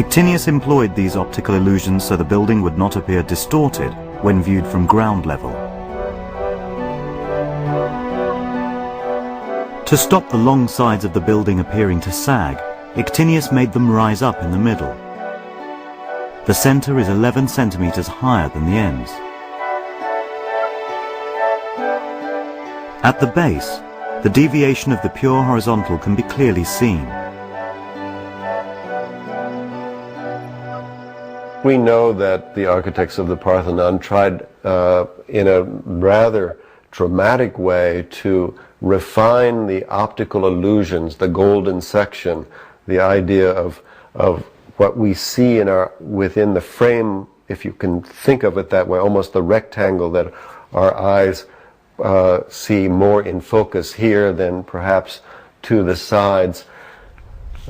Actinius employed these optical illusions so the building would not appear distorted when viewed from ground level. To stop the long sides of the building appearing to sag, Actinius made them rise up in the middle. The center is 11 centimeters higher than the ends. At the base, the deviation of the pure horizontal can be clearly seen. We know that the architects of the Parthenon tried in a rather dramatic way to refine the optical illusions, the golden section, the idea of what we see in within the frame, if you can think of it that way, almost the rectangle that our eyes see more in focus here than perhaps to the sides,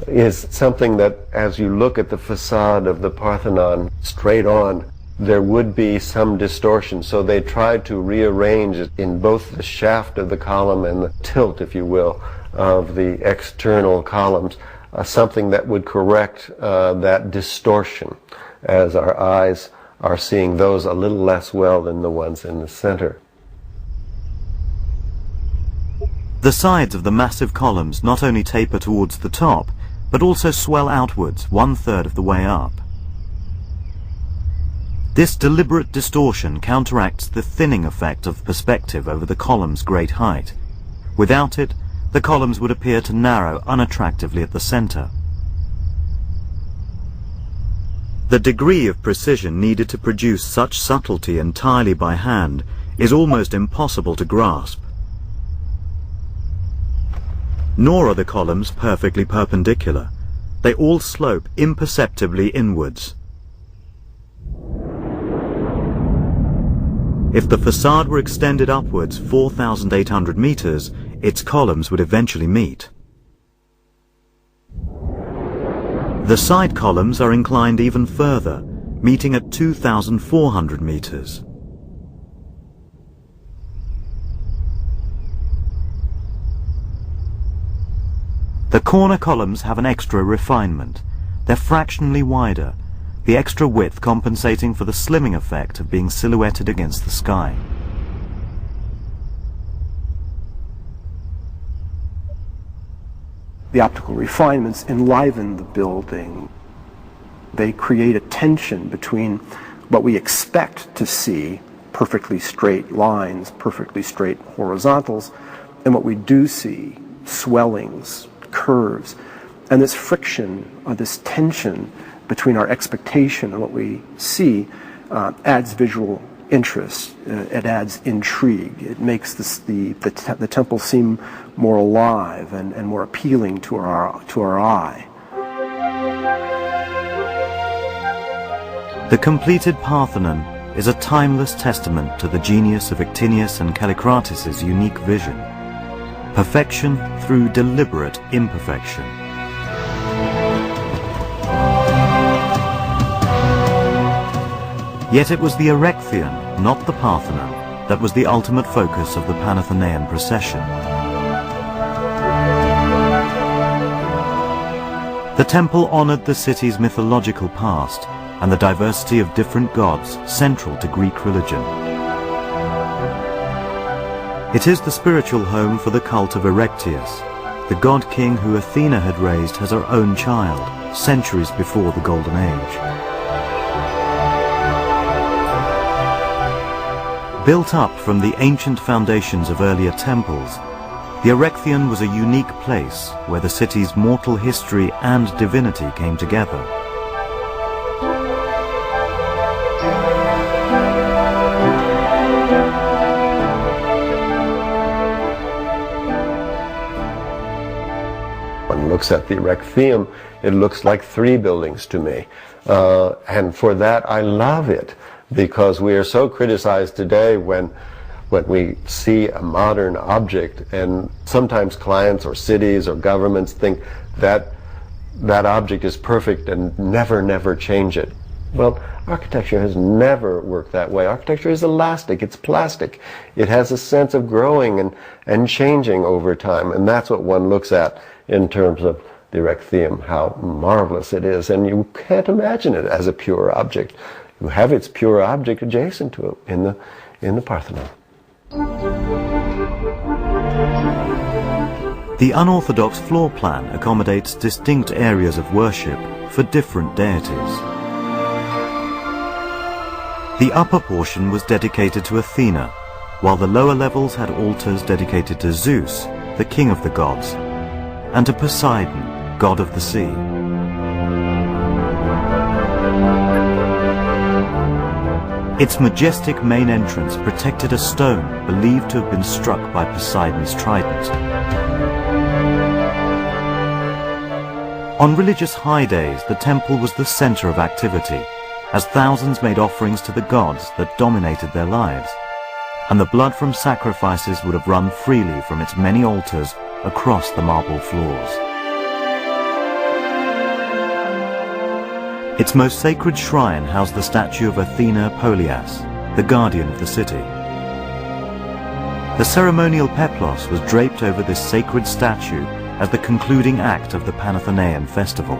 is something that as you look at the facade of the Parthenon straight on, there would be some distortion. So they tried to rearrange it in both the shaft of the column and the tilt, if you will, of the external columns, something that would correct that distortion as our eyes are seeing those a little less well than the ones in the center. The sides of the massive columns not only taper towards the top, but also swell outwards 1/3 of the way up. This deliberate distortion counteracts the thinning effect of perspective over the column's great height. Without it, the columns would appear to narrow unattractively at the center. The degree of precision needed to produce such subtlety entirely by hand is almost impossible to grasp. Nor are the columns perfectly perpendicular. They all slope imperceptibly inwards. If the facade were extended upwards 4,800 meters, its columns would eventually meet. The side columns are inclined even further, meeting at 2,400 meters. The corner columns have an extra refinement. They're fractionally wider, the extra width compensating for the slimming effect of being silhouetted against the sky. The optical refinements enliven the building. They create a tension between what we expect to see, perfectly straight lines, perfectly straight horizontals, and what we do see, swellings, curves. And this friction, or this tension between our expectation and what we see adds visual interest. It adds intrigue. It makes the temple seem more alive and more appealing to our eye. The completed Parthenon is a timeless testament to the genius of Actinius and Callicrates' unique vision. Perfection through deliberate imperfection. Yet it was the Erechtheion, not the Parthenon, that was the ultimate focus of the Panathenaian procession. The temple honored the city's mythological past and the diversity of different gods central to Greek religion. It is the spiritual home for the cult of Erechtheus, the god-king who Athena had raised as her own child, centuries before the Golden Age. Built up from the ancient foundations of earlier temples, the Erechtheion was a unique place where the city's mortal history and divinity came together. Looks at the Erechtheion, it looks like 3 buildings to me. And for that I love it, because we are so criticized today when we see a modern object, and sometimes clients or cities or governments think that that object is perfect and never change it. Well, architecture has never worked that way. Architecture is elastic, it's plastic. It has a sense of growing and changing over time, and that's what one looks at in terms of the erechtheum, how marvelous it is, and you can't imagine it as a pure object. You have its pure object adjacent to it in the Parthenon. The unorthodox floor plan accommodates distinct areas of worship for different deities. The upper portion was dedicated to Athena, while the lower levels had altars dedicated to Zeus, the king of the gods, and to Poseidon, god of the sea. Its majestic main entrance protected a stone believed to have been struck by Poseidon's trident. On religious high days, the temple was the center of activity, as thousands made offerings to the gods that dominated their lives, and the blood from sacrifices would have run freely from its many altars across the marble floors. Its most sacred shrine housed the statue of Athena Polias, the guardian of the city. The ceremonial peplos was draped over this sacred statue as the concluding act of the Panathenaian festival.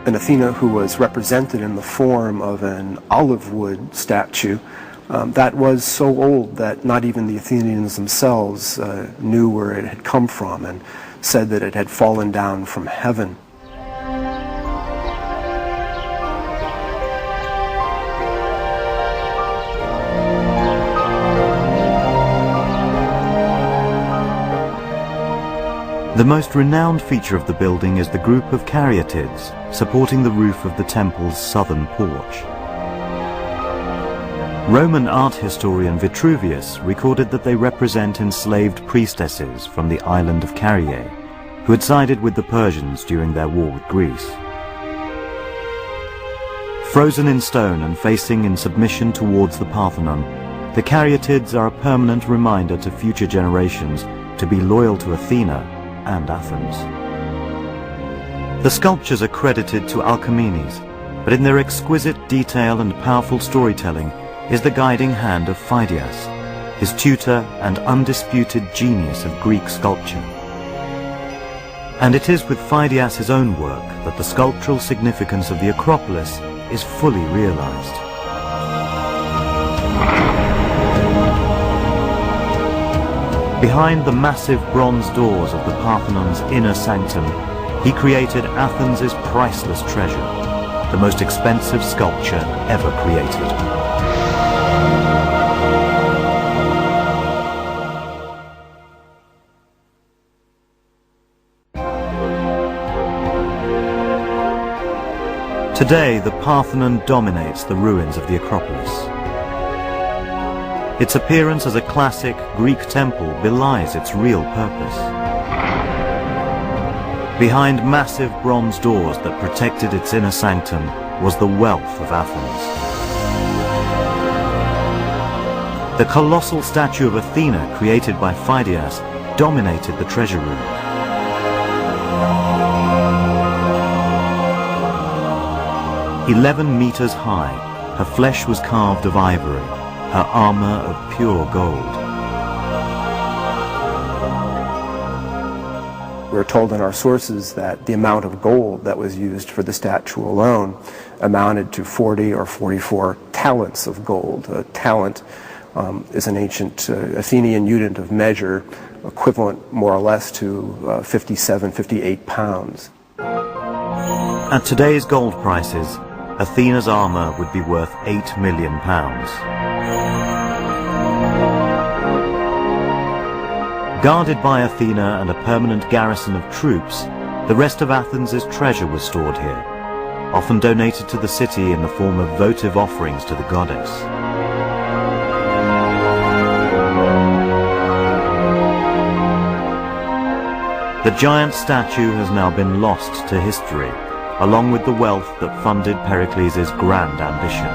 An Athena who was represented in the form of an olive wood statue that was so old that not even the Athenians themselves knew where it had come from, and said that it had fallen down from heaven. The most renowned feature of the building is the group of caryatids supporting the roof of the temple's southern porch. Roman art historian Vitruvius recorded that they represent enslaved priestesses from the island of Caryae, who had sided with the Persians during their war with Greece. Frozen in stone and facing in submission towards the Parthenon, the caryatids are a permanent reminder to future generations to be loyal to Athena and Athens. The sculptures are credited to Alcamenes, but in their exquisite detail and powerful storytelling is the guiding hand of Phidias, his tutor and undisputed genius of Greek sculpture. And it is with Phidias' own work that the sculptural significance of the Acropolis is fully realized. Behind the massive bronze doors of the Parthenon's inner sanctum, he created Athens' priceless treasure, the most expensive sculpture ever created. Today, the Parthenon dominates the ruins of the Acropolis. Its appearance as a classic Greek temple belies its real purpose. Behind massive bronze doors that protected its inner sanctum was the wealth of Athens. The colossal statue of Athena created by Phidias dominated the treasure room. "11 meters high, her flesh was carved of ivory, her armor of pure gold." We're told in our sources that the amount of gold that was used for the statue alone amounted to 40 or 44 talents of gold. A talent is an ancient Athenian unit of measure, equivalent more or less to 57, 58 pounds. At today's gold prices, Athena's armor would be worth £8 million. Guarded by Athena and a permanent garrison of troops, the rest of Athens' treasure was stored here, often donated to the city in the form of votive offerings to the goddess. The giant statue has now been lost to history, along with the wealth that funded Pericles' grand ambition.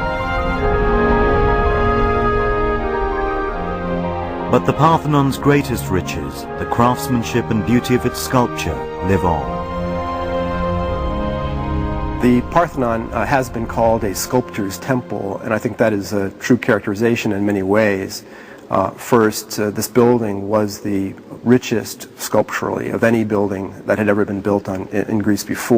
But the Parthenon's greatest riches, the craftsmanship and beauty of its sculpture, live on. The Parthenon has been called a sculptor's temple, and I think that is a true characterization in many ways. First, this building was the richest sculpturally of any building that had ever been built in Greece before.